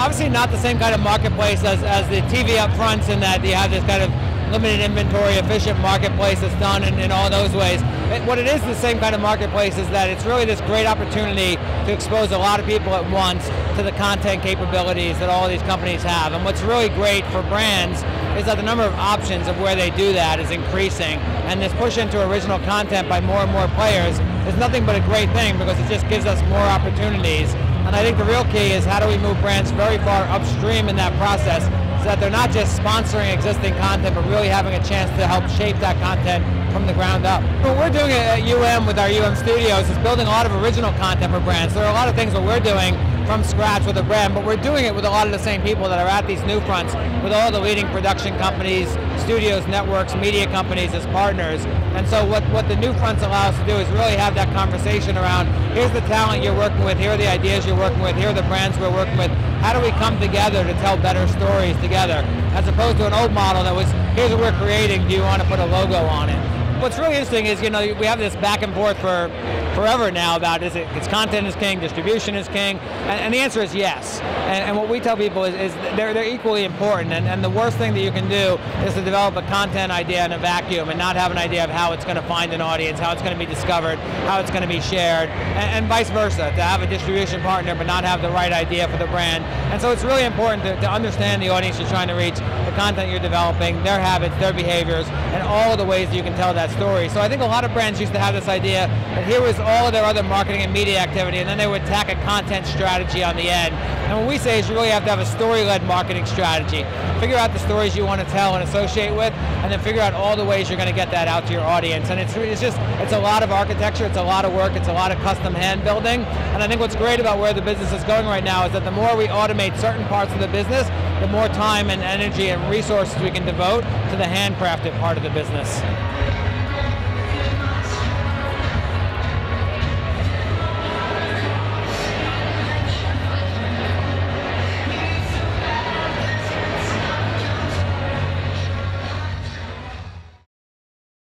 obviously not the same kind of marketplace as the TV upfronts, in that you have this kind of limited inventory, efficient marketplace that's done in all those ways. What it is, the same kind of marketplace, is that it's really this great opportunity to expose a lot of people at once to the content capabilities that all of these companies have. And what's really great for brands is that the number of options of where they do that is increasing. And this push into original content by more and more players is nothing but a great thing, because it just gives us more opportunities. And I think the real key is, how do we move brands very far upstream in that process, so that they're not just sponsoring existing content, but really having a chance to help shape that content from the ground up. What we're doing at UM with our UM Studios is building a lot of original content for brands. There are a lot of things that we're doing from scratch with a brand, but we're doing it with a lot of the same people that are at these new fronts, with all the leading production companies, studios, networks, media companies as partners. And so what the new fronts allow us to do is really have that conversation around, here's the talent you're working with, here are the ideas you're working with, here are the brands we're working with. How do we come together to tell better stories together, as opposed to an old model that was, here's what we're creating, do you want to put a logo on it? What's really interesting is, we have this back and forth for forever now about, it's content is king, distribution is king, and the answer is yes. And what we tell people is they're equally important, and the worst thing that you can do is to develop a content idea in a vacuum and not have an idea of how it's going to find an audience, how it's going to be discovered, how it's going to be shared, and vice versa, to have a distribution partner but not have the right idea for the brand. And so it's really important to understand the audience you're trying to reach, the content you're developing, their habits, their behaviors, and all the ways that you can tell that story. So I think a lot of brands used to have this idea that here was all of their other marketing and media activity, and then they would tack a content strategy on the end. And what we say is, you really have to have a story-led marketing strategy. Figure out the stories you want to tell and associate with, and then figure out all the ways you're going to get that out to your audience. And it's a lot of architecture, it's a lot of work, it's a lot of custom hand building. And I think what's great about where the business is going right now is that the more we automate certain parts of the business, the more time and energy and resources we can devote to the handcrafted part of the business.